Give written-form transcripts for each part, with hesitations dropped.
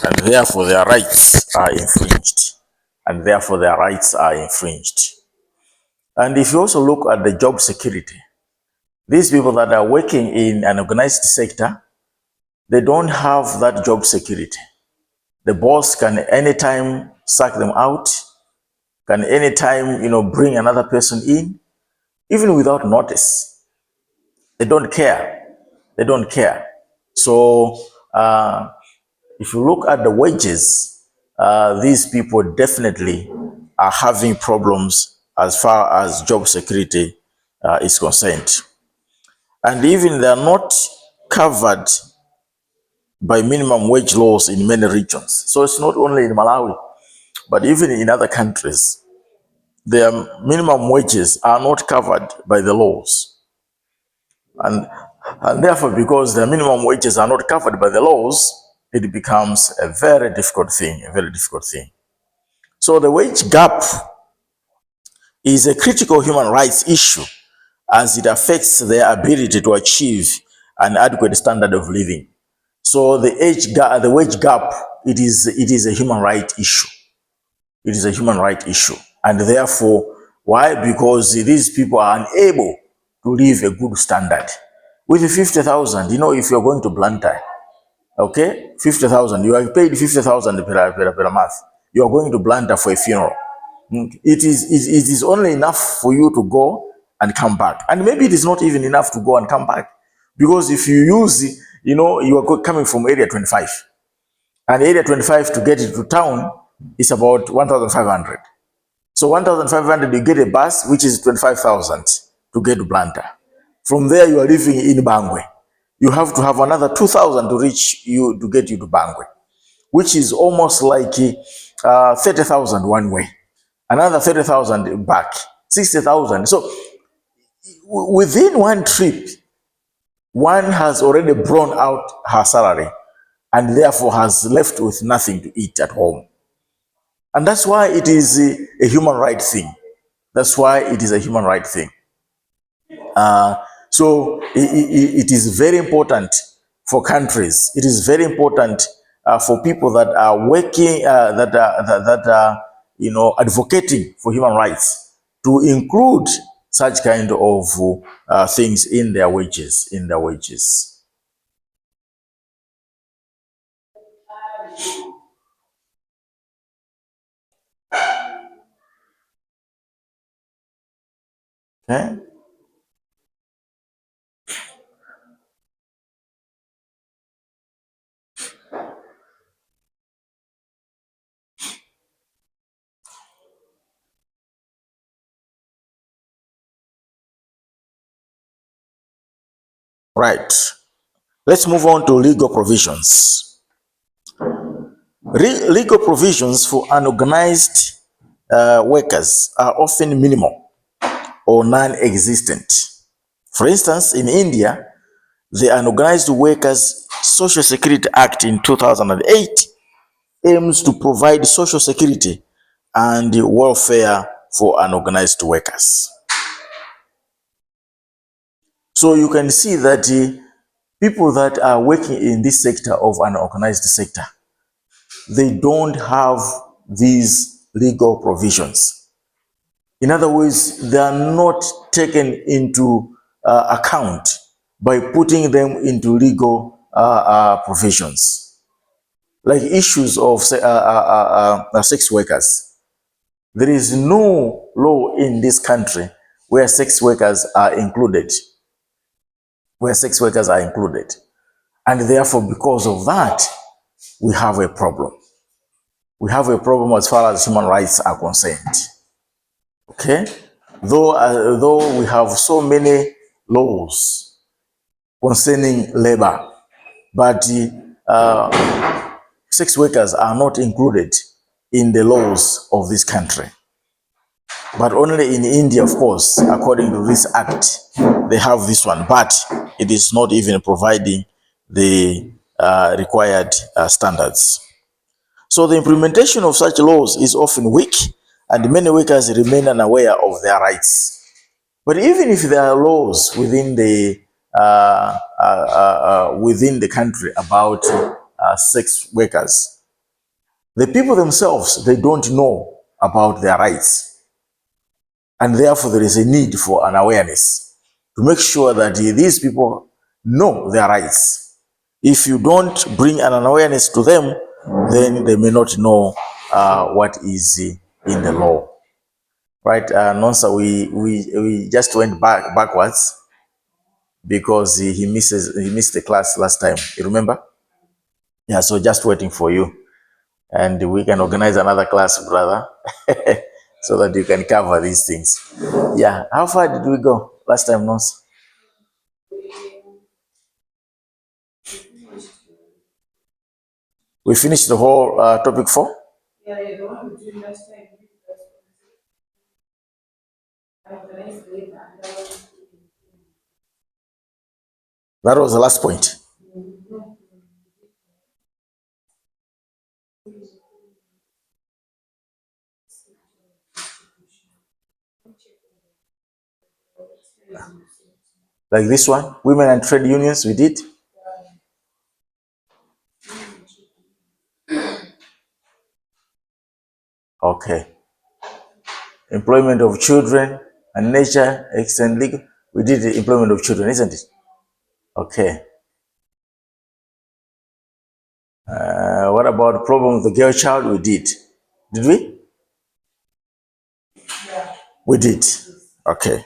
and therefore their rights are infringed. And therefore their rights are infringed. And if you also look at the job security, these people that are working in an organized sector, they don't have that job security. The boss can anytime sack them out, can anytime, bring another person in, even without notice. They don't care. They don't care. So if you look at the wages, these people definitely are having problems as far as job security is concerned. And even they are not covered by minimum wage laws in many regions. So it's not only in Malawi, but even in other countries, their minimum wages are not covered by the laws. And therefore, because their minimum wages are not covered by the laws, it becomes a very difficult thing, So the wage gap is a critical human rights issue as it affects their ability to achieve an adequate standard of living. So the wage gap, it is a human right issue. It is a human right issue. And therefore, why? Because these people are unable to live a good standard. With 50,000, if you're going to Blantyre, okay, 50,000, you are paid 50,000 per month. You are going to Blantyre for a funeral. It is only enough for you to go and come back. And maybe it is not even enough to go and come back. Because if you use, you are coming from area 25. And area 25 to get into town is about 1,500. So 1,500, you get a bus, which is 25,000 to get to Blantyre. From there, you are living in Bangwe. You have to have another 2,000 to get you to Bangwe, which is almost like 30,000 one way, another 30,000 back, 60,000. So within one trip, one has already blown out her salary and therefore has left with nothing to eat at home. And that's why it is a human right thing. That's why it is a human right thing. So it is very important for countries. It is very important for people that are working, that are advocating for human rights, to include such kind of things in their wages. Okay. Right. Let's move on to legal provisions. Legal provisions for unorganized workers are often minimal or non-existent. For instance, in India, the Unorganized Workers Social Security Act in 2008 aims to provide social security and welfare for unorganized workers. So you can see that people that are working in this sector of an organized sector, they don't have these legal provisions. In other words, they are not taken into account by putting them into legal provisions. Like issues of sex workers. There is no law in this country where sex workers are included. And therefore, because of that, we have a problem. We have a problem as far as human rights are concerned. Okay? Though we have so many laws concerning labor, but sex workers are not included in the laws of this country. But only in India, of course, according to this act, they have this one. But it is not even providing the required standards. So the implementation of such laws is often weak, and many workers remain unaware of their rights. But even if there are laws within the country about sex workers. The people themselves, they don't know about their rights. And therefore, there is a need for an awareness to make sure that these people know their rights. If you don't bring an awareness to them, then they may not know what is in the law. Right, Nonsa, we just went backwards because he missed the class last time. You remember? Yeah, so just waiting for you. And we can organize another class, brother, so that you can cover these things. Yeah, how far did we go last time, Nonsa? We finished the whole topic 4? Yeah, the one we did last time. That was the last point. Like this one, women and trade unions, we did. Okay. Employment of children and nature, extend legal. We did the employment of children, isn't it? Okay. What about problem of the girl child? We did. Did we? Yeah. We did. Okay.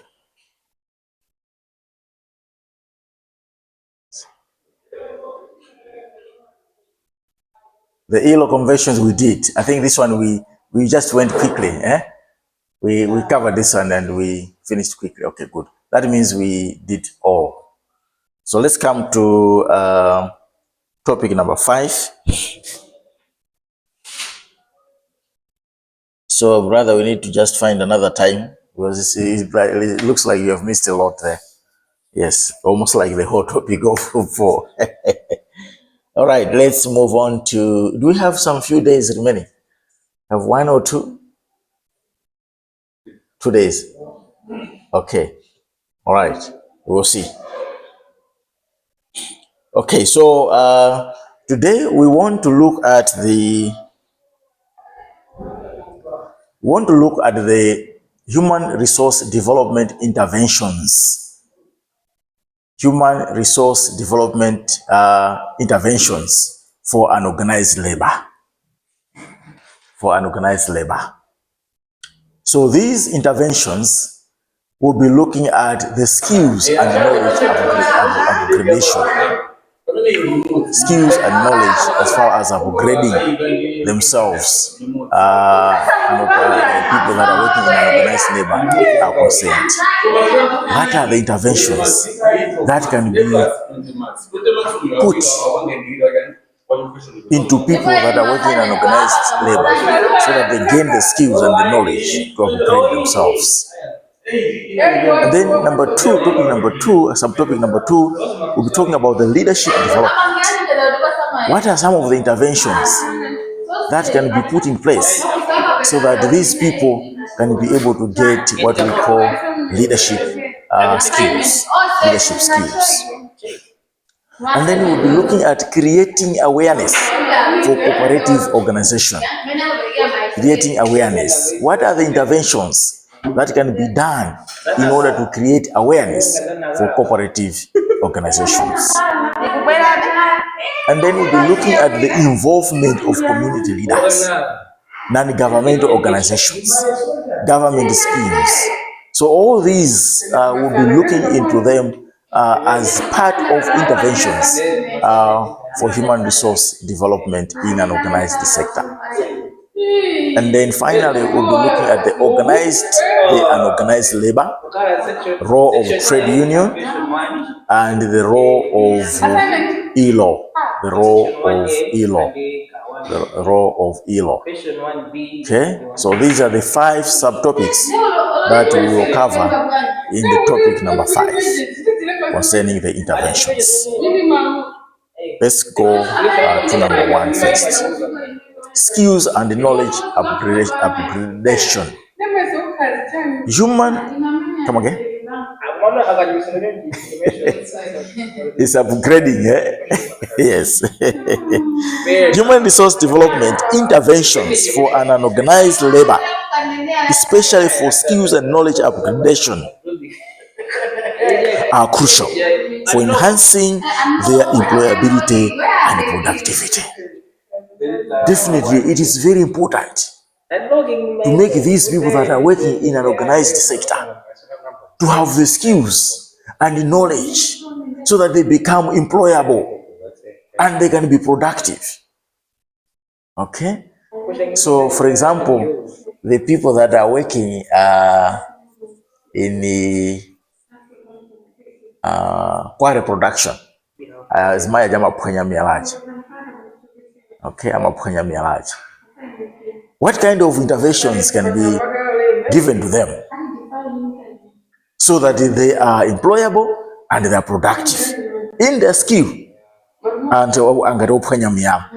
The ILO conventions we did. I think this one we just went quickly. We covered this one and we finished quickly. Okay, good. That means we did all. So let's come to topic number 5. So, brother, we need to just find another time because it looks like you have missed a lot there. Yes, almost like the whole topic of 4. All right, let's move on to, do we have some few days remaining? Have 1 or 2? 2 days. Okay. All right, we'll see. Okay, so today we want to look at the human resource development interventions. Human resource development interventions for unorganized labor. For unorganized labor. So these interventions will be looking at the skills and knowledge upgradation. Skills and knowledge as far as upgrading themselves, people that are working in unorganized labor are concerned. What are the interventions that can be put into people that are working in unorganized labor so that they gain the skills and the knowledge to upgrade themselves? And then subtopic number 2, we'll be talking about the leadership development. What are some of the interventions that can be put in place so that these people can be able to get what we call leadership skills? And then we'll be looking at creating awareness for cooperative organization. Creating awareness. What are the interventions that can be done in order to create awareness for cooperative organizations? And then we'll be looking at the involvement of community leaders, non-governmental organizations, government schemes. So all these we'll be looking into them as part of interventions for human resource development in an organized sector. And then finally, we'll be looking at the unorganized labor, role of trade union, and the role of ILO, the role of ILO. Okay, so these are the 5 subtopics that we will cover in the topic number 5 concerning the interventions. Let's go to number 1 first. Skills and knowledge upgradation. Come again? It's upgrading, eh? Yes. Human resource development interventions for an unorganized labor, especially for skills and knowledge upgradation, are crucial for enhancing their employability and productivity. Definitely, it is very important to make these people that are working in an organized sector to have the skills and the knowledge so that they become employable and they can be productive. Okay? So, for example, the people that are working in the quarry production, as my jama punya mialaji. Okay, I'm a punya mialaji. What kind of interventions can be given to them so that they are employable and they are productive in their skill? And angaro punya miala.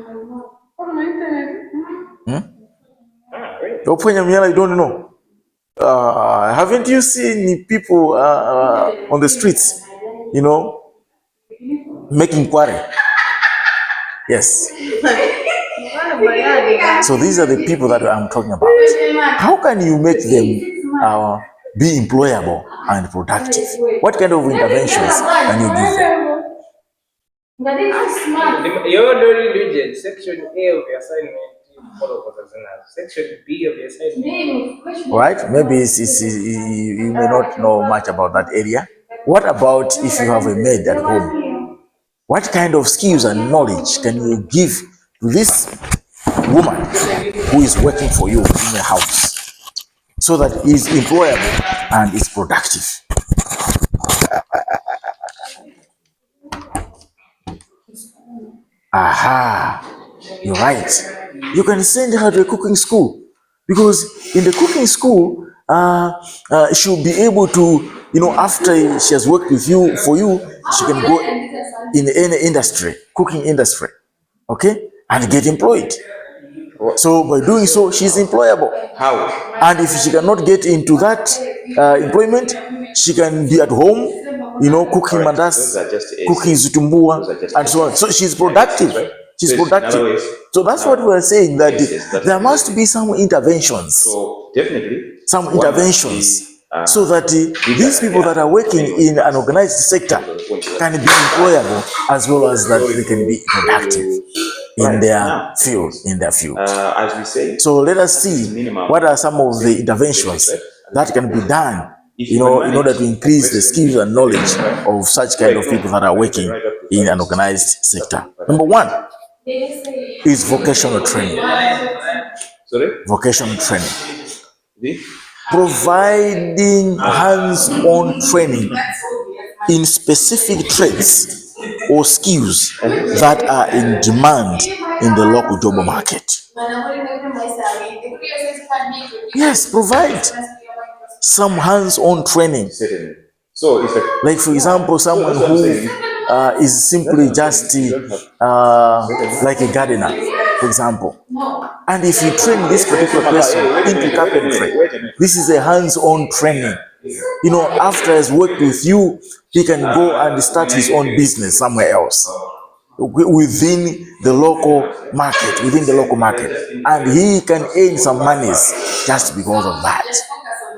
Punya miala, you don't know. Haven't you seen people on the streets, you know, making quarry? Yes. So these are the people that I'm talking about. How can you make them be employable and productive? What kind of interventions can you give them? Section A of the assignment. Section B of the assignment. Right? Maybe you may not know much about that area. What about if you have a maid at home? What kind of skills and knowledge can you give to this woman who is working for you in the house so that he is employable and is productive? Aha, you're right. You can send her to a cooking school, because in the cooking school, she'll be able to, you know, after she has worked with you, for you, she can go in any industry, cooking industry, okay, and get employed. So by doing so, she's employable. How? And if she cannot get into that employment, she can be at home, you know, cooking mandas, cooking zutumbua, and so on. So she's productive. She's productive. So that's what we're saying, that there must be some interventions. So definitely, some interventions. So that these people that are working in an organized sector can be employable as well as that they can be productive in their field. As we say, so let us see what are some of the interventions that can be done, you know, in order to increase the skills and knowledge of such kind of people that are working in an organized sector. Number one is vocational training. Vocational training. Providing hands-on training in specific trades or skills that are in demand in the local job market. Yes, provide some hands-on training. So, like for example, someone who is simply just like a gardener, for example. And if you train this particular person into carpentry, this is a hands-on training. You know, after he's worked with you, he can go and start his own business somewhere else within the local market, and he can earn some monies just because of that.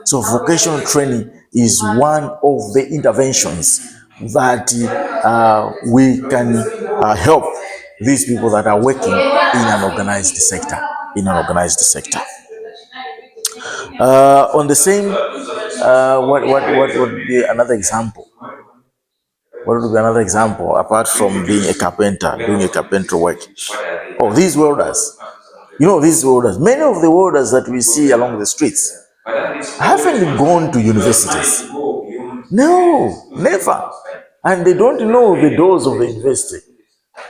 So vocational training is one of the interventions that we can help these people that are working in an organized sector. On the same, what would be another example? What would be another example apart from being a carpenter, doing a carpentry work? Oh, these welders. You know, these welders. Many of the welders that we see along the streets haven't gone to universities. No, never. And they don't know the doors of the university.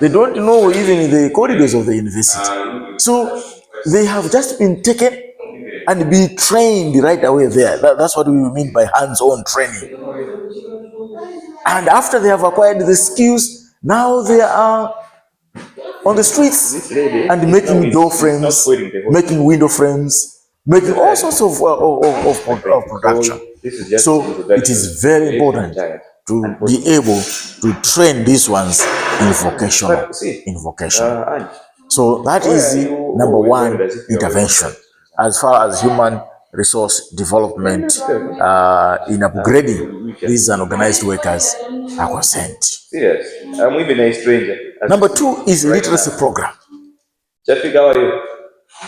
They don't know even the corridors of the university. So they have just been taken and be trained right away there. That's what we mean by hands-on training. And after they have acquired the skills, now they are on the streets and making door frames, making window frames, making all sorts of production. So it is very important to be able to train these ones in vocational. So that is the number one intervention as far as human resource development in upgrading these unorganized workers are concerned. Number two is literacy program.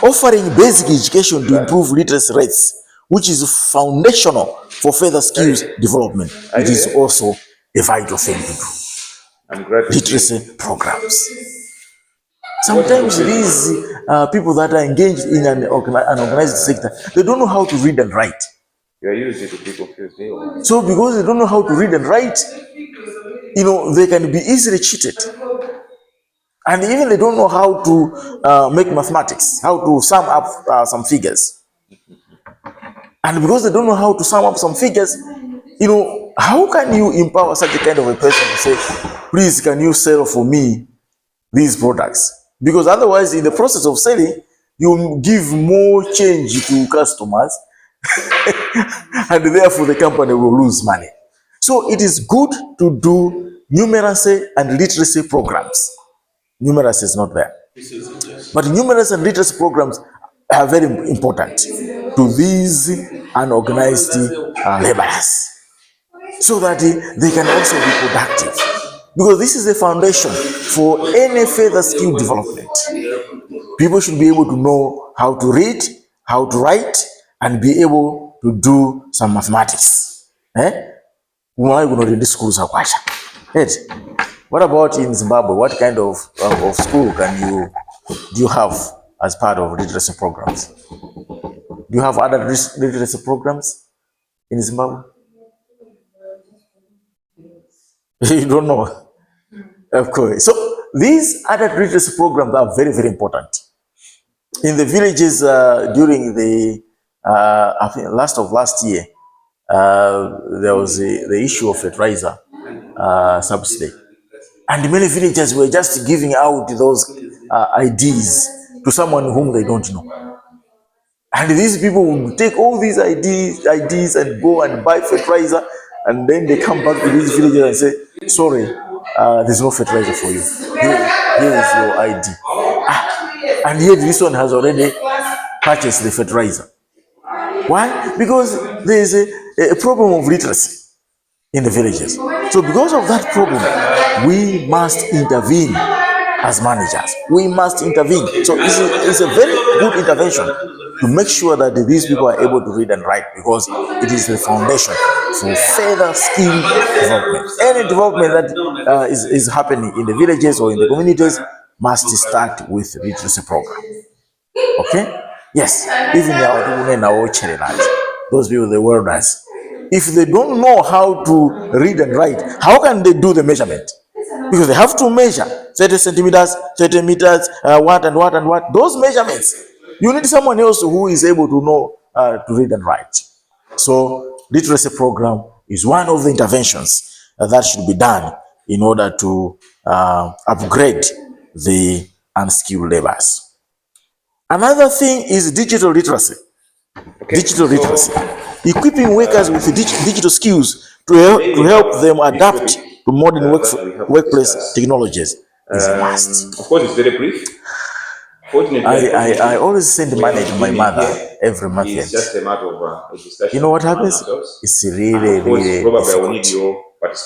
Offering basic education to improve literacy rates, which is foundational for further skills development. It is also a vital thing to do. Literacy programs. Sometimes these people that are engaged in an organized sector, they don't know how to read and write. So because they don't know how to read and write, they can be easily cheated. And even they don't know how to make mathematics, how to sum up some figures. And because they don't know how to sum up some figures, how can you empower such a kind of a person to say, please, can you sell for me these products? Because otherwise, in the process of selling, you give more change to customers, and therefore the company will lose money. So it is good to do numeracy and literacy programs. Numeracy is not there. But numeracy and literacy programs are very important to these unorganized laborers, so that they can also be productive. Because this is the foundation for any further skill development. People should be able to know how to read, how to write, and be able to do some mathematics. What about in Zimbabwe? What kind of school do you have as part of literacy programs? Do you have other literacy programs in Zimbabwe? You don't know? Of course. So these adult literacy programs are very, very important. In the villages during the, I think last year, there was the issue of fertilizer subsidy. And many villagers were just giving out those IDs to someone whom they don't know. And these people would take all these IDs and go and buy fertilizer, and then they come back to these villagers and say, sorry, there's no fertilizer for you. Here is your ID. And yet this one has already purchased the fertilizer. Why? Because there is a problem of literacy in the villages. So because of that problem, we must intervene as managers. We must intervene. So it's a very good intervention to make sure that these people are able to read and write, because it is the foundation for further skill development. Any development that is happening in the villages or in the communities must start with literacy program. Okay? Yes, even those people, the welders, if they don't know how to read and write, how can they do the measurement? Because they have to measure 30 centimeters, 30 meters, what and what and what. Those measurements, you need someone else who is able to know to read and write. So literacy program is one of the interventions that should be done in order to upgrade the unskilled laborers. Another thing is digital literacy. Digital literacy. Equipping workers with digital skills to help them adapt to modern workplace technologies is a must. Of course, it's very brief. I always send money to my mother every month. It's just a matter of you know what happens? It's really difficult.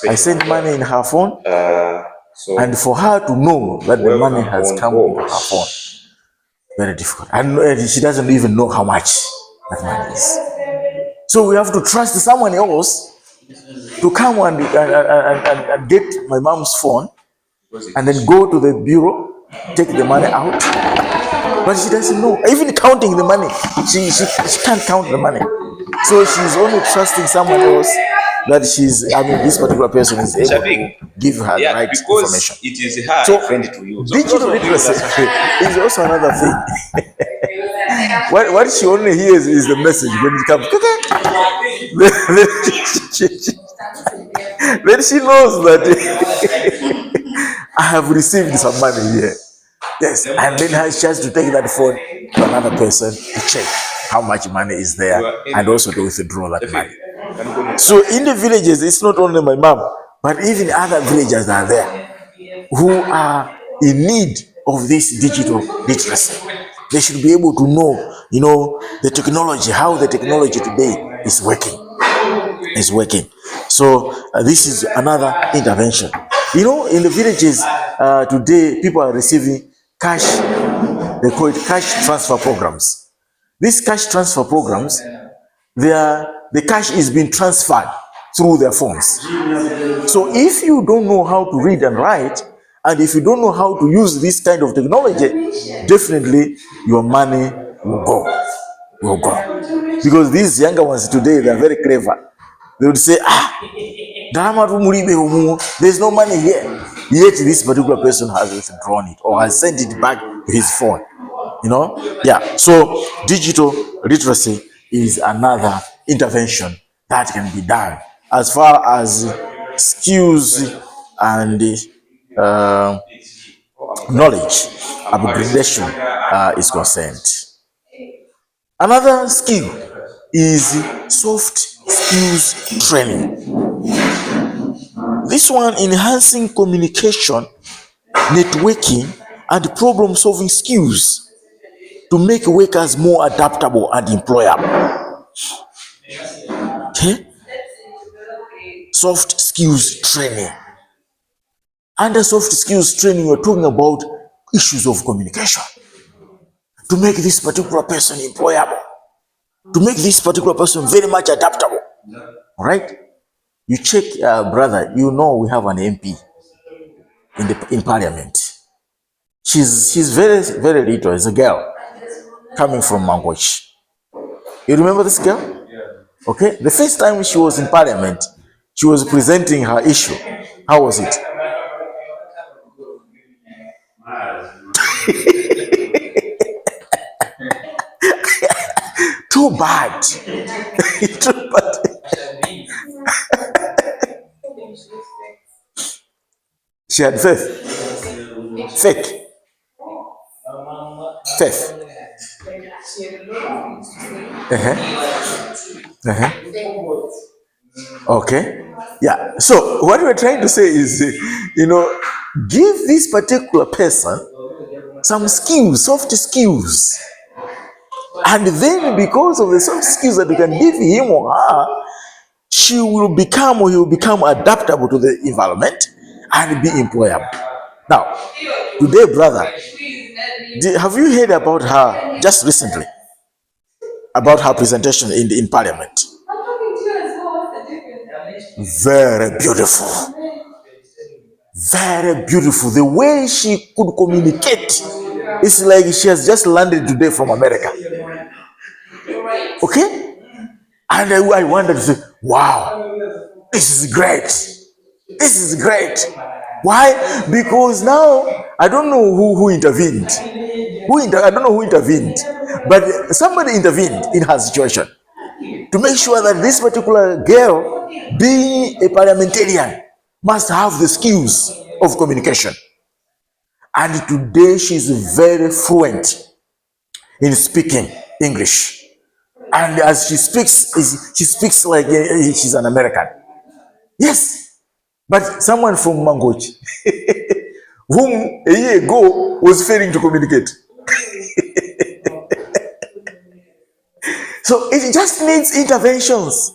I send money in her phone, and for her to know that the money has come into her phone, very difficult. And she doesn't even know how much that money is. So we have to trust someone else to come and get my mom's phone, and then go to the bureau, take the money out. But she doesn't know. Even counting the money, she can't count the money. So she's only trusting someone else that this particular person is able to give her the right information. It is her friend to you. So digital literacy is also another thing. What she only hears is the message when it comes. Then she knows that I have received some money here. Yes, and then she has to take that phone to another person to check how much money is there and also to withdraw that money. So in the villages, it's not only my mom, but even other villagers are there who are in need of this digital literacy. They should be able to know, the technology, how the technology today is working. So this is another intervention. In the villages today, people are receiving cash. They call it cash transfer programs. These cash transfer programs, the cash is being transferred through their phones. So if you don't know how to read and write, and if you don't know how to use this kind of technology, definitely your money will go. Because these younger ones today, they are very clever. They would say, there's no money here. Yet this particular person has withdrawn it or has sent it back to his phone. So digital literacy is another intervention that can be done as far as skills and knowledge upgradation is concerned. Another skill is soft skills training. This one enhancing communication, networking, and problem-solving skills to make workers more adaptable and employable. Okay? Soft skills training. Under soft skills training, we're talking about issues of communication. To make this particular person employable. To make this particular person very much adaptable. All right? You check, brother, we have an MP in parliament. She's very, very little. It's a girl coming from Mangochi. You remember this girl? Okay. The first time she was in parliament, she was presenting her issue. How was it? Too bad. Too bad. She had faith. Faith. Okay. Yeah. So what we're trying to say is, give this particular person some skills, soft skills. And then because of the soft skills that you can give him or her, he will become adaptable to the environment and be employable. Now, today, brother, have you heard about her just recently? About her presentation in parliament? Very beautiful. Very beautiful. The way she could communicate, it's like she has just landed today from America. Okay? And I wanted to say, wow, this is great. This is great. Why? Because now I don't know who intervened. I don't know who intervened, but somebody intervened in her situation to make sure that this particular girl, being a parliamentarian, must have the skills of communication. And today she's very fluent in speaking English. And as she speaks like she's an American. Yes. But someone from Mangochi, whom a year ago was failing to communicate. So it just needs interventions.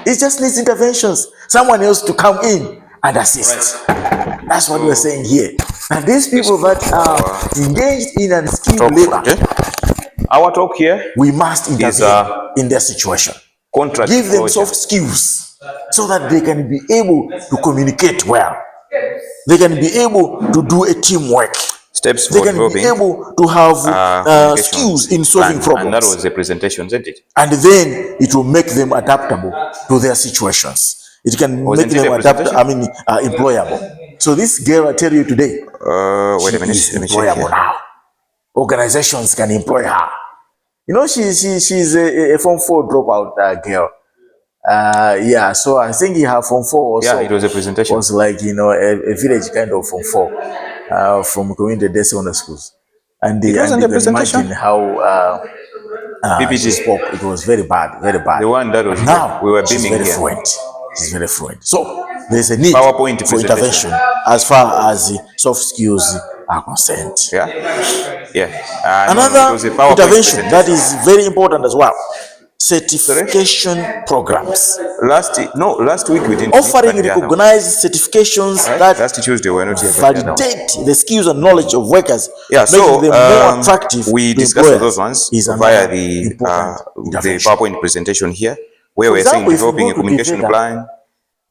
It just needs interventions. Someone else to come in and assist. That's what we're saying here. And these people that are engaged in unskilled labor, our talk here, we must intervene in their situation. Give them soft skills so that they can be able to communicate well. They can be able to do a teamwork. Steps they can be able to have skills in solving problems. And that was the presentation, isn't it? And then it will make them adaptable to their situations. It can make them employable. So this girl, I tell you today, wait a minute, she is employable now. Organizations can employ her. She's a Form 4 dropout girl. So I think her Form 4 also. Yeah, it was a presentation. Was like, a village kind of Form 4 from community day secondary schools. And it wasn't a presentation. Imagine how she spoke, it was very bad, very bad. The one that was now we were she's beaming very here. fluent. She's very fluent. So there's a need PowerPoint for intervention as far as soft skills are concerned. Yeah. Another intervention that is very important as well: certification programs. Last week we didn't offering recognized certifications that last Tuesday we were not here, validate the skills and knowledge of workers, so making them more attractive. We discussed those ones via the PowerPoint presentation here, where we're saying developing a communication plan.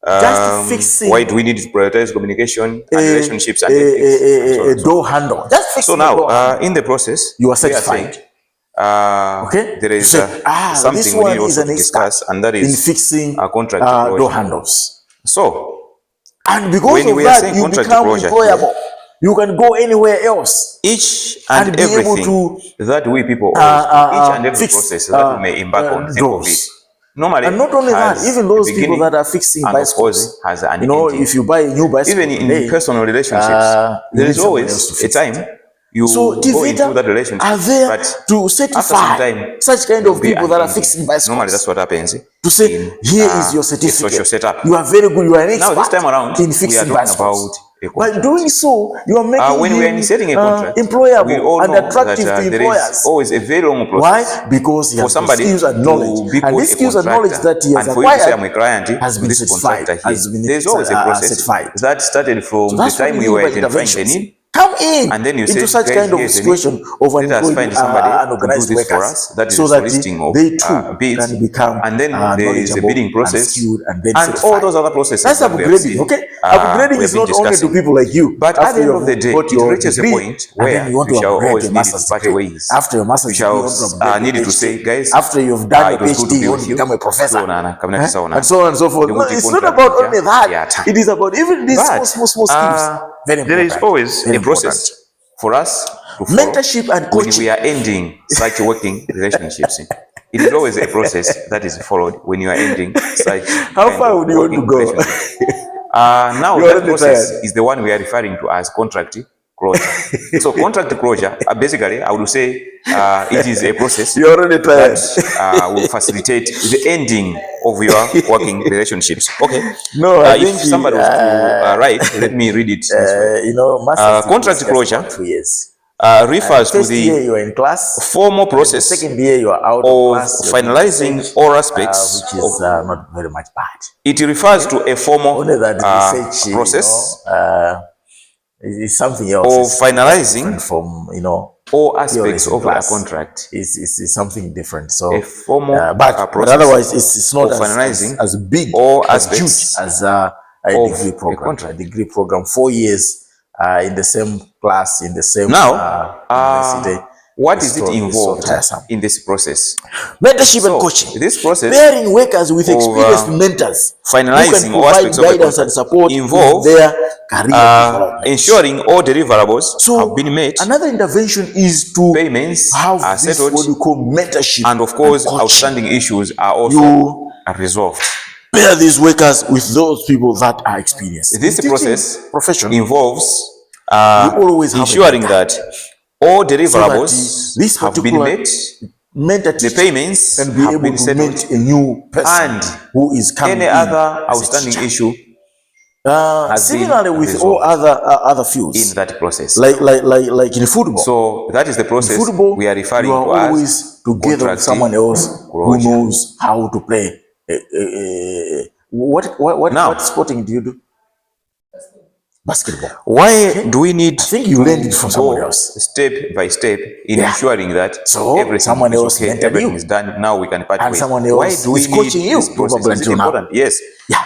Why do we need to prioritize communication and relationships and ethics? A door handle. Just fix so now, in the process, you are certified. There is something we need also to discuss, and that is in fixing contract door handles. So, and because of that, you become employable. You can go anywhere else. Each and everything that we people each and every process that we may embark on, think of it. Normally, and not only that, even those people that are fixing bicycles, has an if you buy a new bicycle, even in personal relationships, there is always a time you go into that relationship. Are there to certify such kind of people that are fixing bicycles? Normally, that's what happens. To say, here is your certificate. Social setup. You are very good. You are an expert. Now, this time around, in fixing bicycles. By doing so, you are making when we are initiating a contract, employable and attractive to employers. There is always a very long process. Why? Because he has the skills and knowledge, and these skills and knowledge that he has acquired has been certified. There's always a process that started from the time we were identifying the need. Come in and then you into say, such kind of situation of unorganized workers, so that they too can become and then there is a bidding process and all those other processes. That's upgrading, okay? Upgrading is not only to people like you, but at the end of the day, it reaches a point where you shall always need to part ways. After your master's, you shall need to say, guys, after you've done your PhD, you want to become a professor, and so on and so forth. No, it's not about only that. It is about even these small skills. There is always a process for us to follow mentorship and coaching when we are ending such working relationships. It is always a process that is followed when you are ending such. How far would you want to go? Now that process is the one we are referring to as contract closure. So contract closure, basically, I would say it is a process that will facilitate the ending of your working relationships. Okay. No, I think if somebody was to write, let me read it. Contract closure refers to the year you are in class, formal process second year you are out of class, finalizing all aspects, which is not very much bad. It refers to a formal research, process. It's something else. Of finalizing from all aspects of a contract. It's something different. So a formal but otherwise it's not finalizing as big all as aspects huge as a degree program. A degree program, 4 years in the same class, in the same university. What is it involved in this process? Mentorship and coaching. This process, pairing workers with experienced mentors, finalizing all aspects of guidance and support involve their career development. Ensuring all deliverables have been met. Another intervention is to payments have are settled, what we call mentorship, and of course, outstanding issues are also resolved. Pair these workers with those people that are experienced. This process profession involves ensuring that all deliverables have been met, the payments can be have able been to settled, meet a new person and who is coming any other outstanding issue similarly with all other fields in that process, like in football. So that is the process football, we are referring you are to always as together with someone else who knows how to play. What sporting do you do? Basketball. Why do we need? I think you learned it from someone else. Step by step in ensuring that everything someone else everything is done. Now we can part ways. Someone else Why do we is coaching you? Probably is it important? Yes,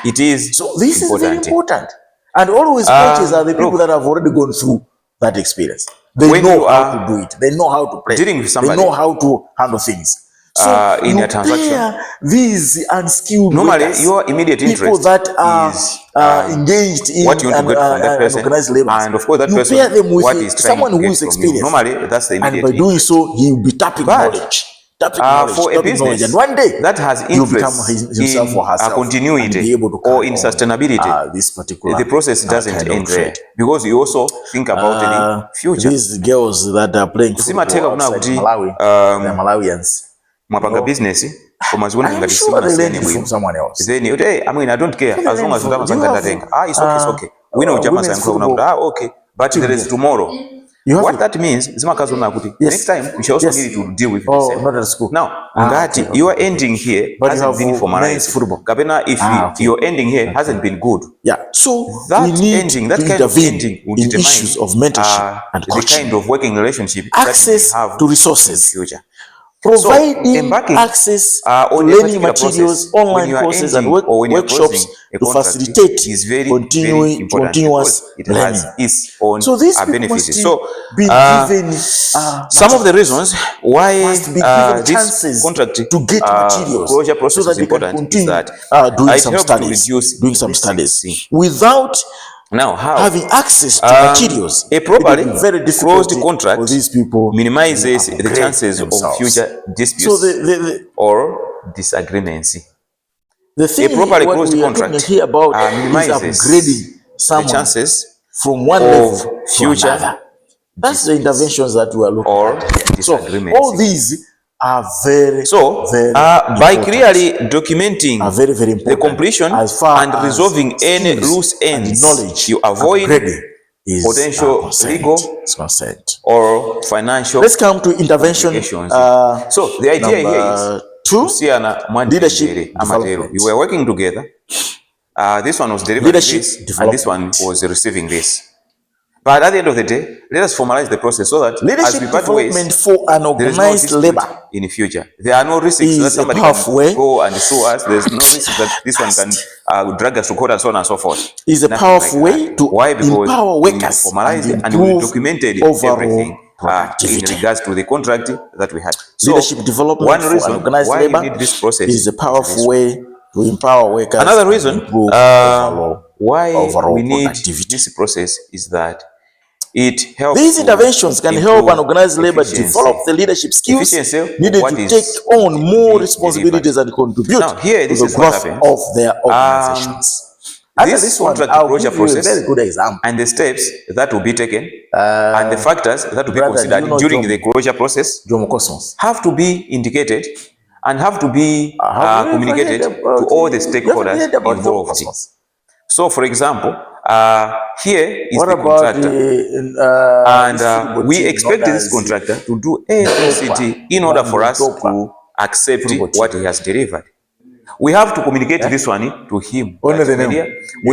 it is. So this is very important. And always coaches are the people that have already gone through that experience. They know how to do it. They know how to play. Dealing with somebody, they know how to handle things. So in a transaction, these unskilled normally workers, your immediate interest people that are engaged in what you want to get from that person, organized labor, and of course that you person pair them with what is someone who is experienced. Normally, that's the immediate and by doing so, he will be tapping knowledge. For a business and one day that has interest himself or herself continuity or in sustainability, this particular the process doesn't end there, because you also think about the future. These girls that are playing football outside Malawi, they're Malawians. mwapanga business komazibona ngati from someone else. Then hey, I mean I don't care as long as you have it's okay. We know chama sanko okay, but there is tomorrow. What that means is next time we shall also need to deal with this. Not at school. Now, your ending here hasn't been formalized. Kapena, if your ending here hasn't been good. Yeah. So that ending, that kind of ending will determine issues of mentorship and coaching. The kind of working relationship access that we have to resources. In the future. Providing access to learning materials, online courses, and workshops to facilitate continuous learning. So these benefits. So be given some of the reasons why this contract to get materials closure process so that is important is that doing some studies without having access to materials. A properly closed contract for these people minimizes the chances of future disputes or disagreements. The thing properly closed contract here about minimizes the chances from one level future. That's the interventions that we are looking at. So all these are very by clearly documenting very important the completion and resolving any loose ends, knowledge you avoid potential legal or financial. Let's come to intervention. So the idea here is leadership development. You were working together. This one was delivering this, and this one was receiving this. But at the end of the day, let us formalize the process so that leadership as we part ways, for an organized labor in the future. There are no risks that somebody can go and sue us. There's no risk that this one can drag us to court and so on and so forth. Is a powerful way to empower workers formalize and we documented everything in regards to the contract that we had. So leadership development one reason organized why labor you need this process is a powerful way to empower workers. Another reason why we need this process is that it helps. These interventions can help an organized labor develop the leadership skills needed to take on more responsibilities and contribute to the growth of their organizations. This contract closure process a very good example. And the steps that will be taken and the factors that will be considered during the closure process have to be indicated and have to be communicated to all the stakeholders involved. So, for example, here is the contractor, and we expect this contractor to do everything in order for us to accept what he has delivered. We have to communicate this one to him. We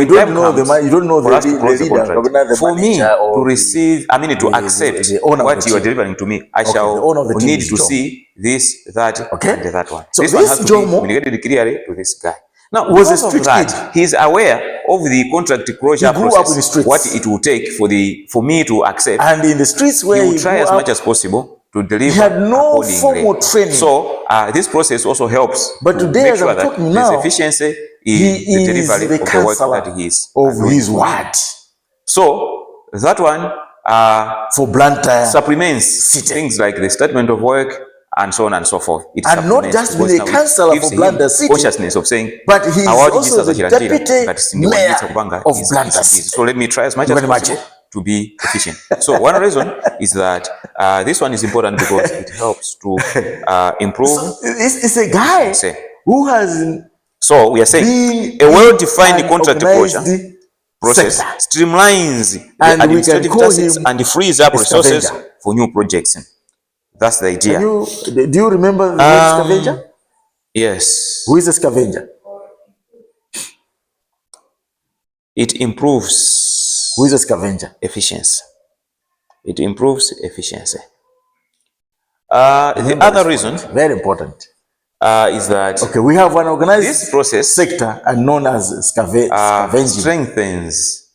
don't know you don't know the for me to receive, to accept what you are delivering to me, I shall need to see this, that, and that one. So this one has to be communicated clearly to this guy. Now, because of that, he is aware of the contract closure process, what it will take for me to accept. And in the streets where he will try as much as possible to deliver. He had no formal training. So this process also helps. But today, as I'm talking now, there's efficiency in the delivery of the work that he is of his word. So that one for blunt supplements things like the statement of work and so on and so forth. And not just being a counselor for Blantyre City, consciousness of saying, but he is also the deputy mayor of Blantyre City. So let me try as much as possible to be efficient. So one reason is that this one is important because it helps to improve. So it's a guy who has. So we are saying a well-defined contract closure process streamlines the administrative tasks and frees up resources for new projects. That's the idea. Do you remember the scavenger? Yes. Who is a scavenger? It improves. Who is a scavenger? Efficiency. It improves efficiency. The other reason, very important, is that we have an organized this process sector and known as scavenging strengthens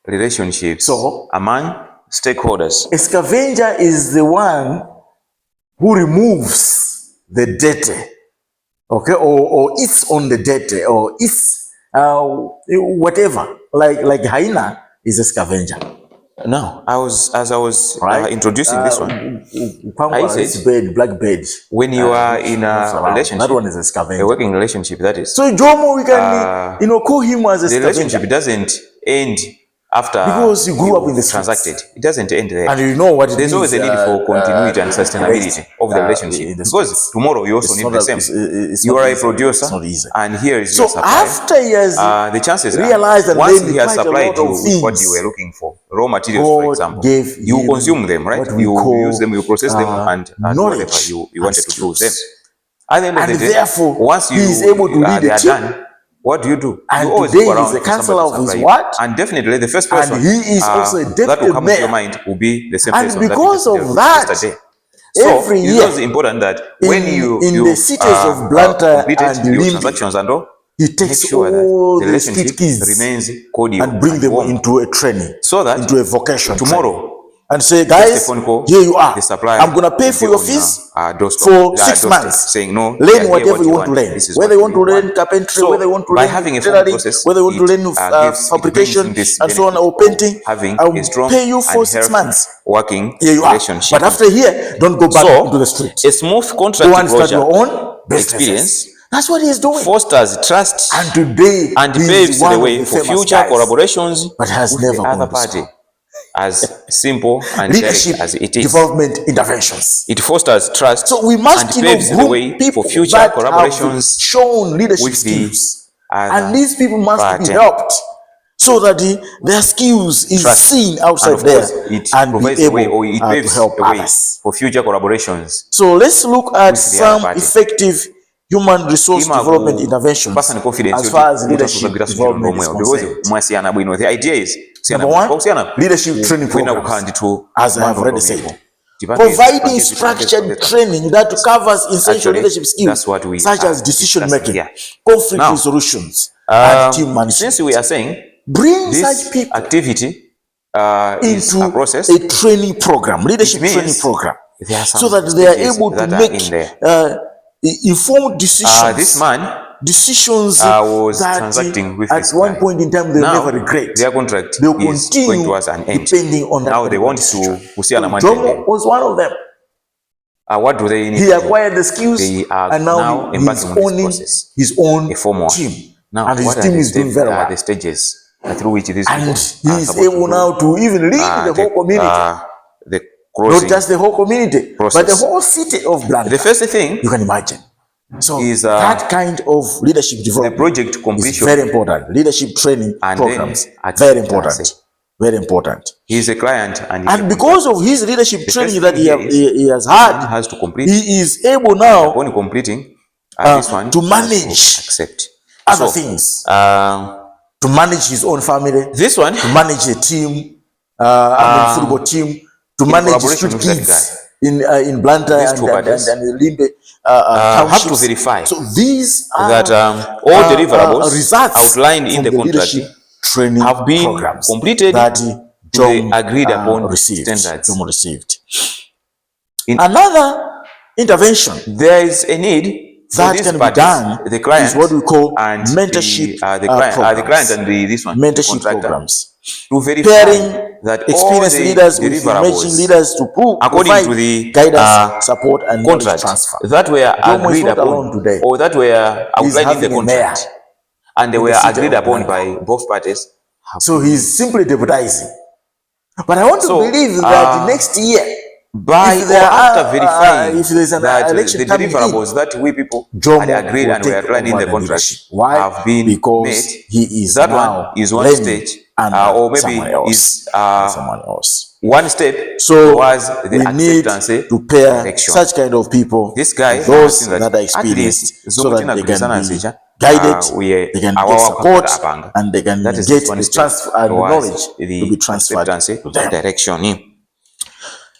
relationships among stakeholders. A scavenger is the one who removes the debt, or eats on the debt, or eats whatever. Like hyena is a scavenger. No, as I was introducing this one, I said black bird. When you are in a relationship, that one is a scavenger. A working relationship, that is. So Jomo, we can call him as a the scavenger. Relationship doesn't end because you grew up in the transacted, it doesn't end there. And you know what it There's always a need for continuity and sustainability of the relationship. Because tomorrow you also need the same. You are a producer, and here is your supply. After years, the chances realize are, once he has supplied you with what you were looking for, raw materials, for example, you consume them, right? You use them, you process them, and whatever you wanted to do with them. At the end of the day, therefore, once you is able to lead a team, what do? And you always today go around he's the counselor of his what? And definitely the first person and he is also a that will come mayor. to your mind will be the same and person because that of that, yesterday. So every year, it's important that when you the cities of Blantyre and your Limbe, transactions and all, he takes sure all the the street kids remains cordial and bring them into a training, so that into a vocation tomorrow training. And say, guys, here you are. I'm going to pay for your fees for 6 months. Saying, no, learn whatever you want to learn. Whether you want to learn carpentry, whether you want to learn tailoring, whether you want to learn fabrication, and so on, or painting, I will pay you for 6 months. Working here you are. But after here, don't go back into the street. A smooth contract go and start your own experience. That's what he's doing. Fosters trust and today paves the way for future collaborations but has never with the other party. As simple and leadership as it is. Development interventions. It fosters trust. So we must and paves the way for future collaborations. Shown leadership skills, and these people must be helped so that their skills is seen outside there and provides be able the way, or it paves to help the way others for future collaborations. So let's look at some effective human resource development interventions as far as leadership development is concerned. The idea is number one, leadership training programs, as I have already said. Providing structured training that covers essential leadership skills such as decision making, conflict resolutions, and team management. Since we are saying bring such people activity into a process, a training program, leadership training program, so that they are able to make informed decisions. This man decisions was that transacting with at one point in time they'll never regret. Their contract they'll is continue going towards an end. Depending on that. Now they want to Jomo was one of them. What do they need? He acquired the skills and now he's owning his own team. Now, and his team is doing very well. The stages through which this and he is able now to even lead the whole community. Not just the whole community, but the whole city of Blantyre. The first thing you can imagine. So is that kind of leadership development, the project completion, is very important. Leadership training programs, very important, very important. He is a client, and because of his leadership training that he has had, has to complete. He is able now, upon completing this one, to manage other things, to manage his own family. This one, to manage a team, football team, to manage street kids in Blantyre and Limbe. Have to verify so these are that all deliverables outlined in the contract training have been programs completed that the agreed upon standards. Received. Another intervention there is a need that can be done the client is what we call and mentorship the client and this one mentorship programs to verify pairing that experienced leaders with emerging leaders to according to the guidance, support, and contract transfer that were agreed upon today, or that were outlined in the contract, and they were agreed upon by both parties. So he's simply deputizing. But I want to believe that next year, after verifying if there's an that election the deliverables that we people had agreed and were outlined in the contract have been met, he is that one is one stage. Or maybe is someone else. One step so was the we need to pair direction. Such kind of people, this guy, those that are experienced, so that they can be guided, they can get support, and they can get the transfer and knowledge to be transferred to them. Direction.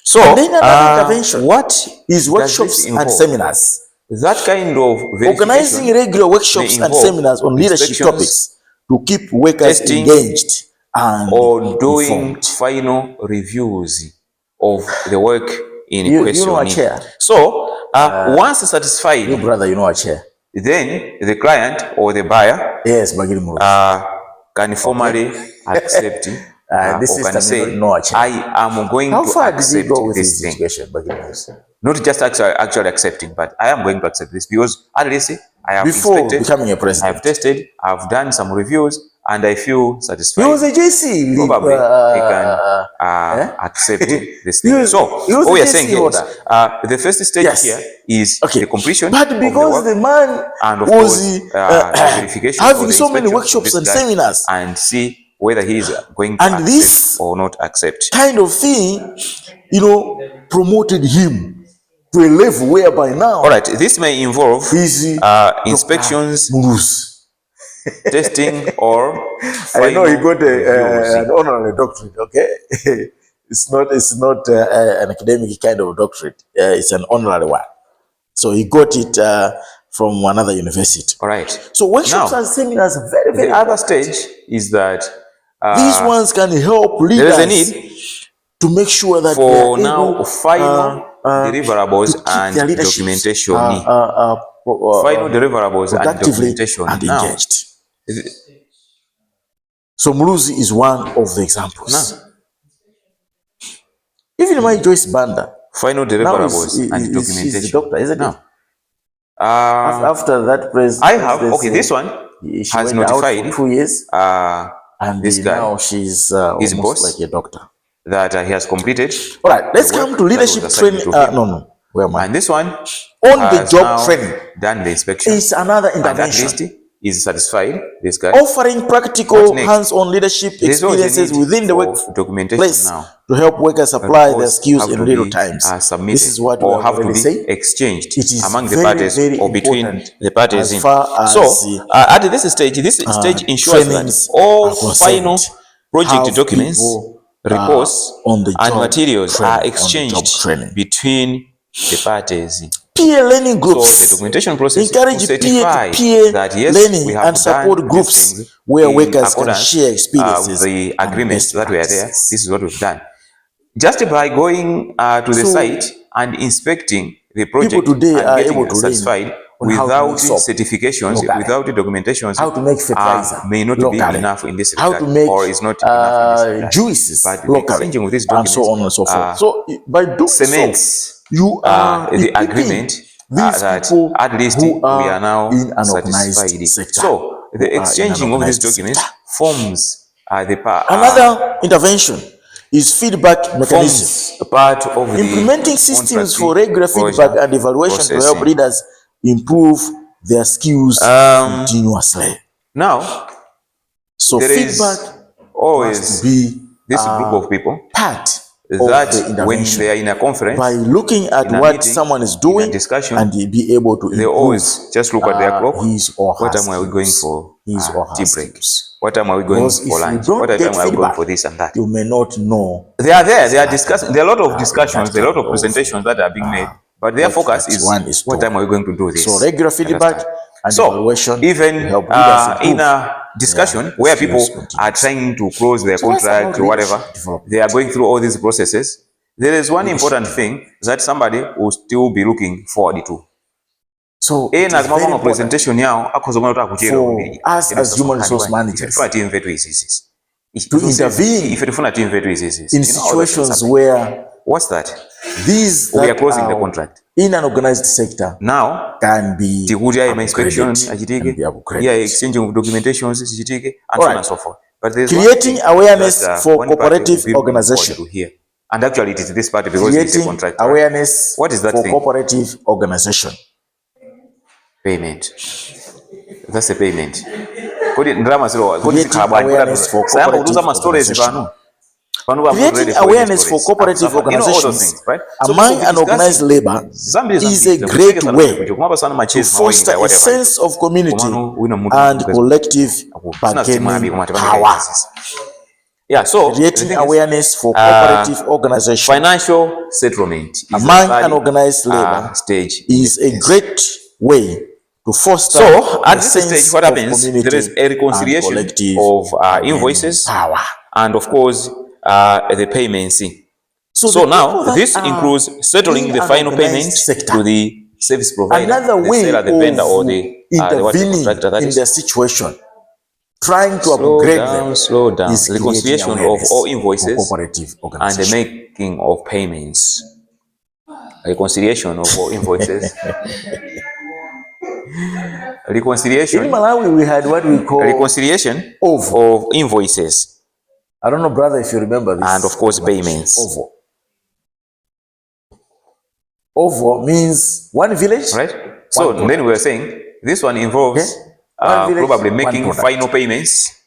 So, and then another intervention, what is workshops and seminars. That kind of organizing regular workshops and seminars on leadership topics to keep workers engaged and or doing final reviews of the work in question. You know a chair. So once satisfied, your brother, you know a chair. Then the client or the buyer, yes, can formally accept. This or can say, I am going to accept this thing. Not just actually accepting, but I am going to accept this because at least I have before inspected, becoming a president, I have tested, I have done some reviews, and I feel satisfied. He was a JC. Probably he can accept this thing. So what we are saying here is, the first stage here is the completion. But because the man and of was course, verification having so many workshops and seminars, and see whether he is going to accept this or not accept. Kind of thing, promoted him to a level whereby now. All right, this may involve inspections, testing, or I know he got an honorary doctorate. Okay, it's not an academic kind of doctorate. It's an honorary one. So he got it from another university. All right. So workshops and seminars are very, very. The other stage is that these ones can help leaders. There is a need to make sure that for now final deliverables and documentation. Final deliverables and documentation and engaged. So Muluzi is one of the examples. Even my Joyce Banda. Final deliverables and documentation. She's the doctor, isn't it? After that president, I have this one has notified for 2 years. And this guy, now she's almost boss, like a doctor. That he has completed. All right, let's come to leadership training. No. Where am I? And this one on the job training. Done the inspection. It's another intervention. At least is satisfied. This guy offering practical hands-on leadership experiences within the workplace to help workers apply their skills in real times. This is what we have to be exchanged among the parties or between the parties. So at this stage ensures that all final project documents, reports, and materials are exchanged between the parties. Peer learning groups. So the documentation process encourage peer-to-peer learning and support groups where workers can share experiences. The agreements that were there. This is what we've done. Just by going to the site and inspecting the project people today and are getting able to satisfied without documentations, without the documentations, how to make fertilizer may not locally. be enough in this regard, how to make or is not enough in this juices but locally, with this and so on and so forth. So by doing cements, you are the agreement that at least we are now in an satisfied. Sector, so the exchanging of these documents forms another intervention is feedback mechanisms. Part of implementing systems for regular feedback and evaluation to help leaders improve their skills continuously. Now, so feedback always must be this group of people part that when they are in a conference, by looking at what meeting, someone is doing discussion, and be able to they always just look at their clock. What time are we going for tea break? What time are we going for lunch? What time are we going for this and that? You may not know. They are there. They are discussing. There are a lot of discussions. There are a lot of presentations that are being made. But their focus is what time are we going to do this? So regular feedback and evaluation. Even in a discussion where people are trying to close their contract or whatever, they are going through all these processes. There is one important thing that somebody will still be looking forward to. So a presentation now for us as human resource managers to intervene in situations where these we are closing the contract in an organized sector now can be inspections, exchanging of documentations, and so on and so forth. But creating awareness for cooperative organization. And actually, it is this part because it's a contract. Awareness what is that for thing? Cooperative organization. Payment. That's a payment. Creating awareness for cooperative organization. Creating awareness for cooperative organizations among unorganized labor is a great way to foster a sense of community and collective bargaining power. Yeah, so creating awareness for cooperative organization financial settlement among unorganized labor stage is a great way to foster. So at this stage, what happens? There is a reconciliation of invoices power. And of course the payments. So now this includes settling the final payment to the service provider, another way the vendor, or the intervening in their situation, trying to upgrade them. Slow down. Is reconciliation of all invoices and the making of payments. Reconciliation of all invoices. reconciliation. In Malawi, we had what we call reconciliation of invoices. I don't know, brother, if you remember this. And of course, payments. OVO means one village. Right. So then we were saying this one involves probably making final payments.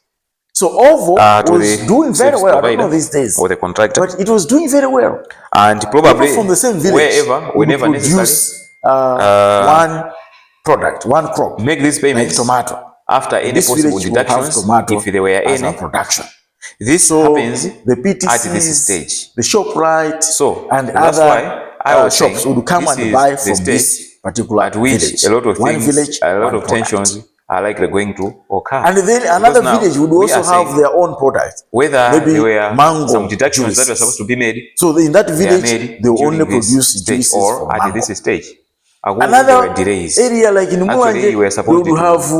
So OVO was doing very well. I don't know these days. Or the contractor. But it was doing very well. And probably from the same village, whenever necessary, one product, one crop. Make these payments like tomato. After any possible deductions, if there were any production. This happens the PTCs, at this stage. The ShopRite, and other why I was shops would come and buy from this particular at which village. A lot of one things, village, a lot of tensions are likely going to occur. And then another village would also have their own product. Whether maybe there were mango some deductions juice that were supposed to be made. So in that village, they only produce juices or at this stage. Another area like in Mulanje, they would have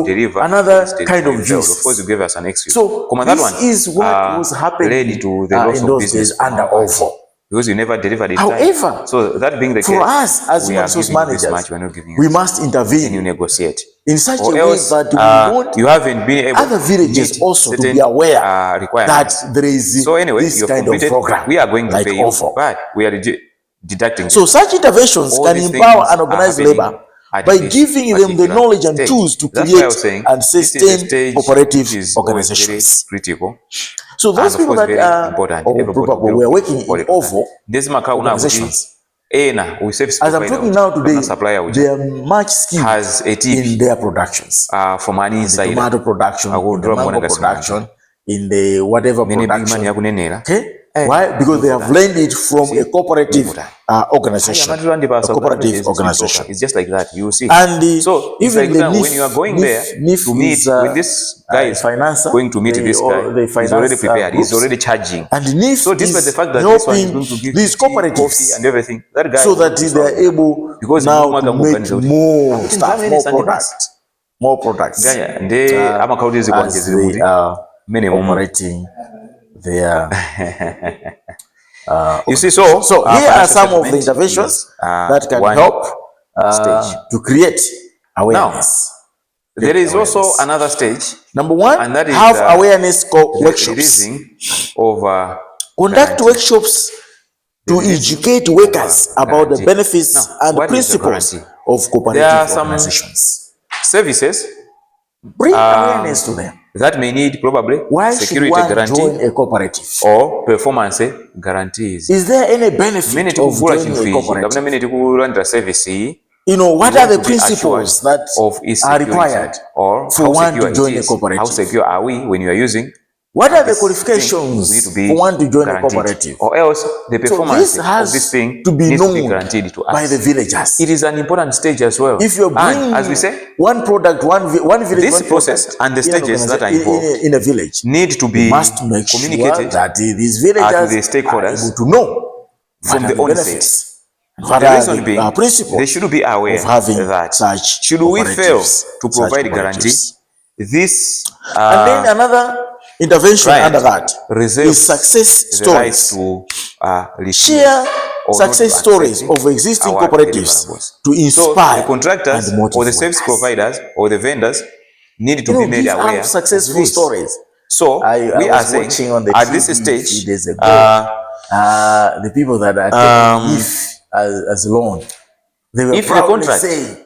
another kind of juice. Of course, you gave us an excuse. So this is what was happening to the loss in of those business days under OVO. Because you never delivered it. However, so that being the case, for us as human resource managers, we must intervene. You negotiate in such a way that we want you haven't been able other villages also to be aware that there is this kind of program. We are going to like pay you, OVO. but we are deducting. So such interventions can empower and organize labor by giving them the knowledge and tools to create and sustain cooperative organizations. Critical. So those people that are probably we are working in OVO organizations. As I'm talking now today, they are much skilled in their productions. From an inside, tomato production, in the mango production, in the whatever production. Okay? Why? Because they have learned it from a cooperative organization. It's just like that. You see. And so even like when you are going there to meet with this guy, going to meet this guy, he's already prepared. He's already charging. And NIF so despite the fact that this one is going to give these cooperatives and everything, that guy so that they are able now to make more stuff, more products. And they are operating their you see, so here are some of the interventions that can help to create awareness. Now, there is also another stage. Number one, and that is have awareness workshops. Conduct workshops to educate workers about the benefits and principles of cooperative organizations. Services bring awareness to them. That may need probably security guarantee a cooperative or performance guarantees. Is there any benefit of joining a cooperative? You know, what are the principles that are required for one to join a cooperative? How secure are we when you are using? What are the qualifications for one to join a cooperative? Or else the performance of this thing to be needs known to be guaranteed to us by the villagers. It is an important stage as well. If you're bringing, as we say, one product, one village, this process and the stages that are involved in a village need to be communicated that these villagers to the stakeholders are able to know from the onset. What the are reason being, principles they should be aware of having that such should we fail to provide guarantee, this and then another intervention under that is success stories. Share success stories of existing cooperatives to inspire the contractors and motivate or the service providers or the vendors need to be made aware of successful stories. So we are saying on the at this stage, the people that are taking as a loan, they were proudly saying,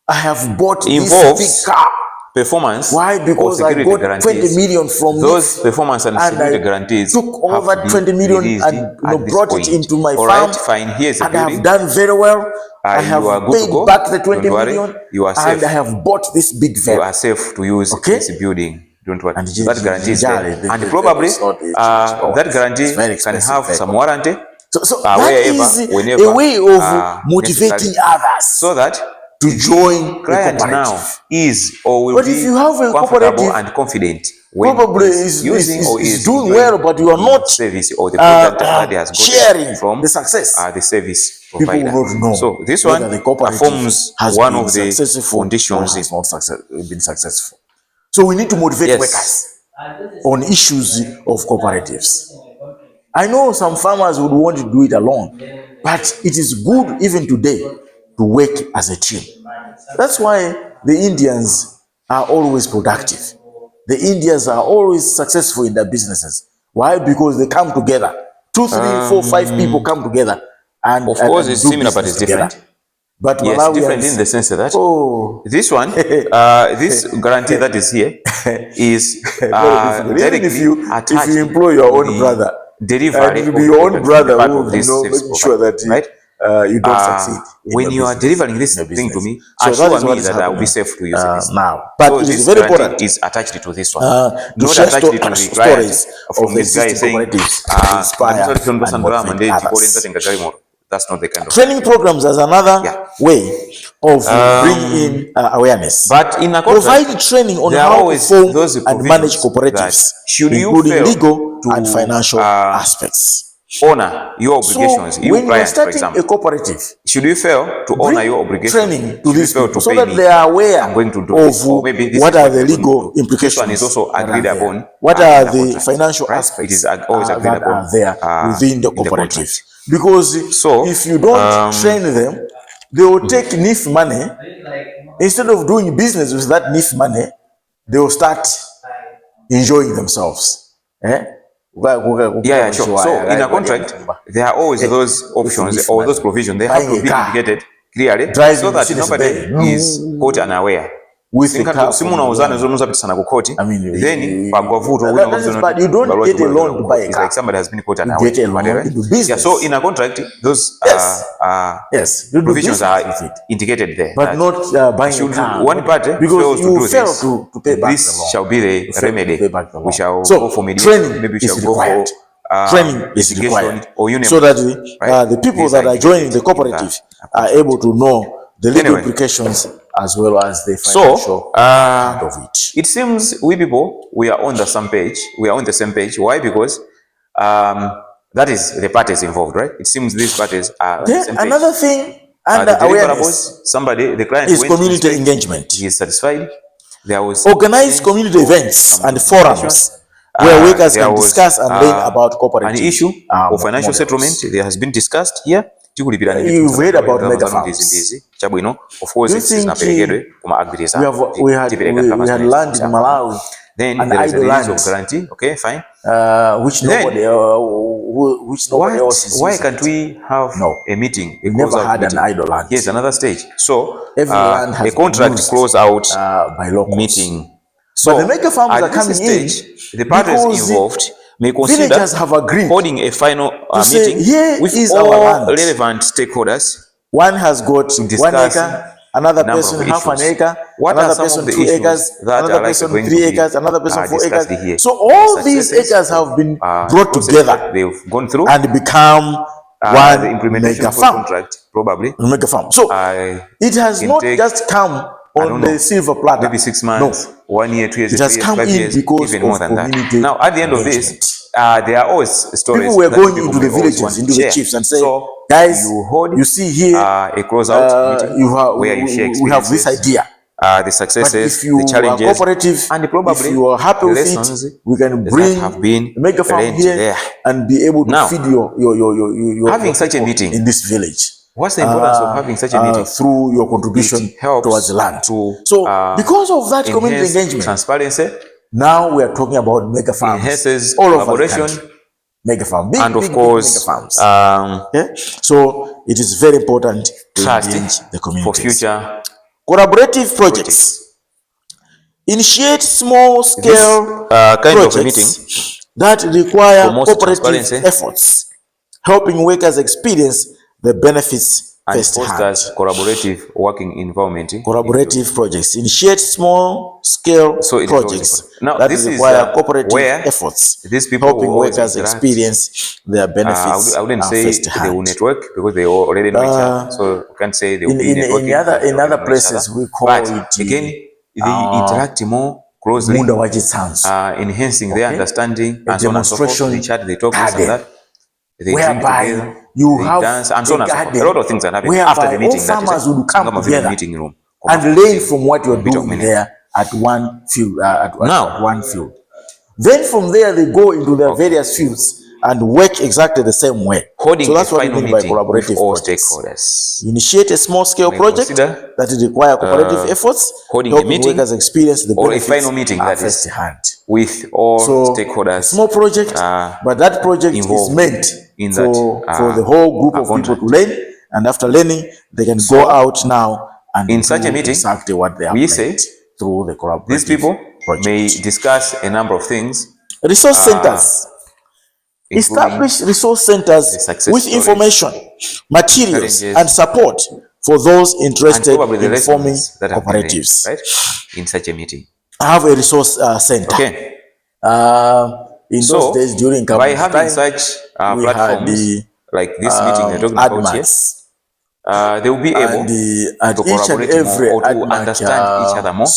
"I have bought this big car." Performance. Why? Because I got 20 million from those performance and security guarantees. Took all that 20 million and brought it into my farm. Fine. Here's and I have done very well. I have paid back the 20 million. You are safe. And I have bought this big van. You are safe to use this building. Don't worry. And that guarantee is there. And probably that guarantee can have some warranty. So that is a way of motivating others. So that to join client now is or will but be if you have a comfortable and confident probably is doing well, but you are not service or the product that has sharing from the success. The service provider. People will not know. So this one performs one of the conditions has not been successful. So we need to motivate workers on issues of cooperatives. I know some farmers would want to do it alone, but it is good even today to work as a team. That's why the Indians are always productive. The Indians are always successful in their businesses. Why? Because they come together. 2, 3, 4, 5 people come together. And of course, it's similar, but it's together. Different. But yes, different in the sense that this one, this guarantee that is here is even if you employ your own brother, delivery, it will be your own brother who will make sure that you don't succeed. When you are delivering this thing to me, so assure me that I will be safe to use this now. But so it is very important. Is attached to this one, not attached to the stories of the guy saying, that's not the kind of training programs as another way of bringing in awareness. But in a provide training on how to form and manage cooperatives, including legal and financial aspects. Honor your obligations. So when you are starting a cooperative, should you fail to honor your obligations, training to these people so that they are aware of what are the legal implications is also agreed upon. What are the financial aspects that are there within the cooperative? Because if you don't train them, they will take NIF money. Instead of doing business with that NIF money, they will start enjoying themselves. Sure. So in a contract, there are always those options or those provisions. They have to be indicated clearly so that nobody is caught unaware. With the car, then but you don't get a loan to buy a car. Like somebody has been caught unaware. You get a loan to do business. So in a contract, those provisions are indicated there. But not buying a car. One party because you fail to pay back this shall be the remedy. We shall go for mediation. Maybe we shall go for training is required so that the people that are joining the cooperative are able to know the legal implications as well as the financial part of it. It seems we people, we are on the same page. We are on the same page. Why? Because that is the parties involved, right? It seems these parties are on the same page. Another thing under awareness, the client is community engagement. He is satisfied. There was organized community events and forums where workers can discuss and learn about cooperatives. An issue of financial settlement there has been discussed here. You've heard about mega farms. Of course, it's not very good. We had land in Malawi. Then there is a release of guarantee. Okay, fine. Which nobody else is. Why can't we have a meeting? We never had an idle land. Here's another stage. So every land has a contract close out by locals. Meeting. So the mega farms are coming in. The parties involved may consider holding a final meeting with all relevant stakeholders. One has got 1 acre, another person half an acre, another person 2 acres, another person 3 acres, another person 4 acres. So all these acres have been brought together. They've gone through and become one implementation mega farm. Contract, probably. Mega farm. So it has not just come on the silver platter. Maybe 6 months, 1 year, 2 years, it has 3 years, come 5 years, in because even more than that. Now, at the end of this, there are always stories. People were going into the villages, into the chiefs, and say, guys, you see here, a close-out meeting where you share experiences. We have this idea. The successes, the challenges, and probably if you are happy with it, we can bring mega farm here and be able to feed your having such a meeting in this village. What's the importance of having such a meeting? Through your contribution towards the land. So because of that community engagement, transparency, now we are talking about mega farms. Enhances all over collaboration, the country. Mega farm, big, and of course, mega farms. So it is very important to engage the community for future collaborative projects. Initiate small-scale projects of meeting that require cooperative efforts, helping workers experience the benefits and fosters collaborative working environment. Collaborative projects. Initiate small-scale projects that require cooperative efforts, these people helping workers experience their benefits. I wouldn't say they will network because they already know each other. So you can't say they will be networking. In other places, we call it again, they interact more closely, enhancing their understanding and so on and so forth. They chat, they talk, this and that. They whereby you have dance and so on and so forth. A lot of things are happening after the meeting. All farmers would come together meeting room and learn from what you're doing there at one field. At one field. Then from there they go into their various fields and work exactly the same way. Holding so that's a what we final mean by meeting collaborative with all projects. stakeholders. Initiate a small-scale project that require cooperative efforts, holding a helping meeting workers experience the or a benefits final meeting that is first-hand. with all stakeholders. Small project, but that project is meant for the whole group of people to learn, and after learning, they can go out now and in such a meeting, exactly what they have learned through the collaborative these people project. may discuss a number of things. Resource centers. Establish resource centers with information, materials, and support for those interested in forming cooperatives. Right? In such a meeting. Have a resource center. Okay. In those days during by having such platforms like this meeting we're talking about here, they will be able to collaborate more or to understand each other more.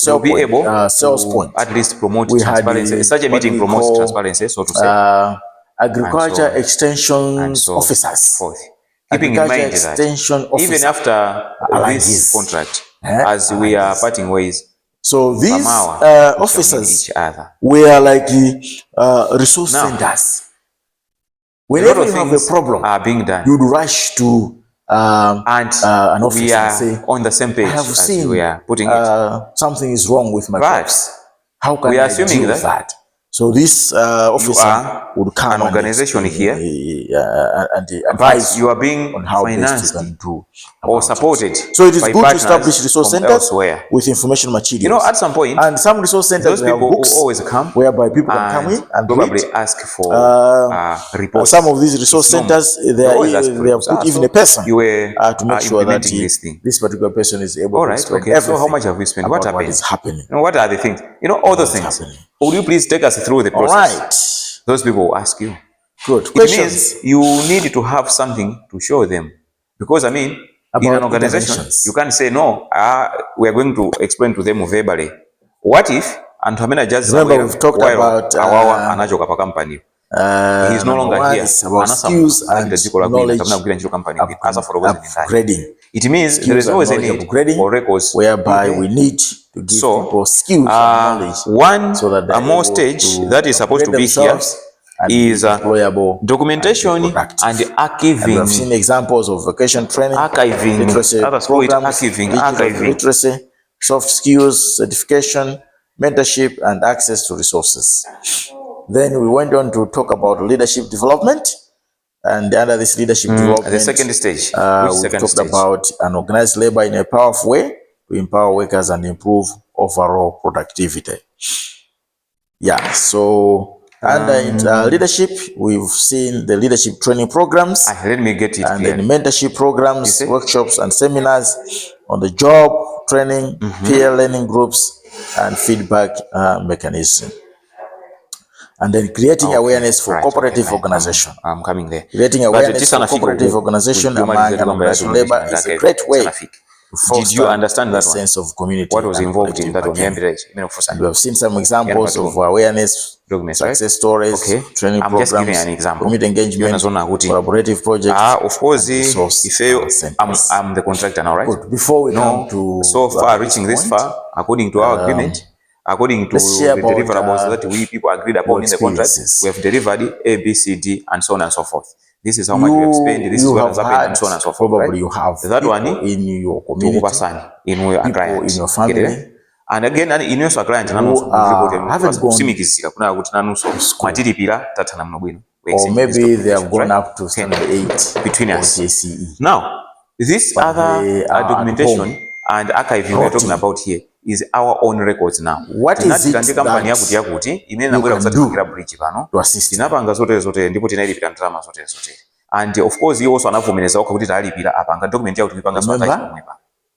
They'll be able to at least promote transparency. Such a meeting promotes transparency, so to say. Agriculture extension officers. Keeping in mind that even after this contract, as we are parting ways, so these officers were like resource centers. Whenever you have a problem, being done, you'd rush to an officer we are and say, on the same page. I have seen we are putting it. Something is wrong with my crops. How can we are I assuming deal with that? So this officer would come an organization here and advise you are being on how financed best to do or supported. So it is good to establish resource centers with information materials. You know, at some point, and some resource centers those people books will always come, whereby people can come in and probably read. ask for reports. Some of these resource centers, they have put even a person to make sure that this particular person is able to explain everything. So how much have we spent? What is happening? You know, what are the things? You know, all those things. Would you please take us through the process? All right. Those people will ask you. Good. It means you need to have something to show them. Because, I mean, in an organization, you can't say, no, we are going to explain to them verbally. What if, and remember we've talked about company. He's no longer here. Skills and knowledge upgrading. It means there is always a need for records whereby we need to give people skills and knowledge. One more stage that is supposed to be here is documentation and archiving. I've seen examples of vocation training, literacy, soft skills, certification, mentorship, and access to resources. Then we went on to talk about leadership development, and under this leadership development, the second stage, we talked about an organized labor in a powerful way to empower workers and improve overall productivity. Yeah, so under leadership, we've seen the leadership training programs, let me get it and clear. then mentorship programs, workshops and seminars on the job, training, peer learning groups, and feedback mechanism. And then creating awareness for cooperative organization. I'm coming there. Creating awareness for cooperative organization among organized labor is a great way to foster a sense of community. What was involved in that? And we have seen some examples of awareness, success stories, training programs, community engagement, collaborative projects. Of course, I'm the contractor now, right? But before we come to so far reaching this far, according to our agreement, according to the deliverables that we people agreed upon in the contract, we have delivered A, B, C, D, and so on and so forth. This is how much we have spent, this is what has happened, and so on and so forth. Probably you have that one in your community, in your client, in your family, and again, in your client, or maybe they have gone up to standard 8 between us. JCE. Now, this other documentation and archiving we're talking about here is our own records now. What is it that you can do to assist? And of course, you also anavomereza kuti talipira apanga document yakuti ipanga swata.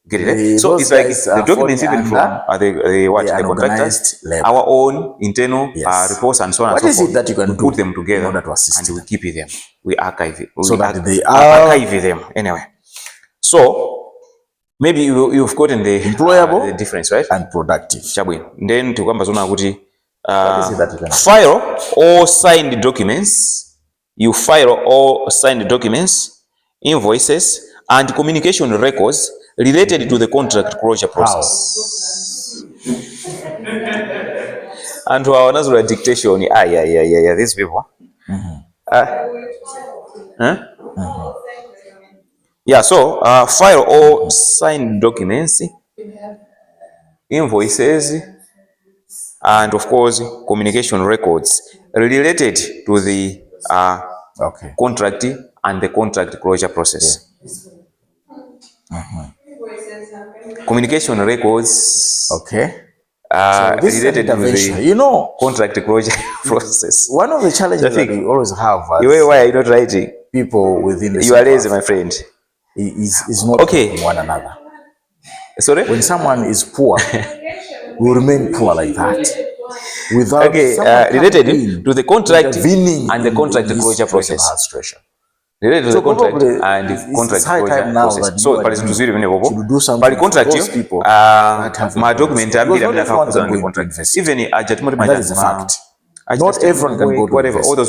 Get it? So it's like the documents even from the contractors, our own internal reports and so on and so forth. What is it that you can put them together in order to assist and we keep them. We archive it. So that they archive them anyway. So maybe you've gotten the employable, the difference, right? And productive. Then to kwamba zona kuti file all signed documents. You file all signed documents, invoices, and communication records related to the contract closure process. And to our national dictation, these people. Yeah, so file all signed documents, invoices, and of course communication records related to the contract and the contract closure process. Communication records So related to the contract closure process. One of the challenges that we always have why are you not writing? People within the you are lazy, my friend. Is not helping one another. Sorry? When someone is poor, we remain poor like that. Without related to the contract and the contract closure process. Related to the contract and the contract closure process. So, pali zintu zili venye pali contract yo, ma document ambili amina kakuza on the contract. Even ajati moti not everyone can go to whatever, all those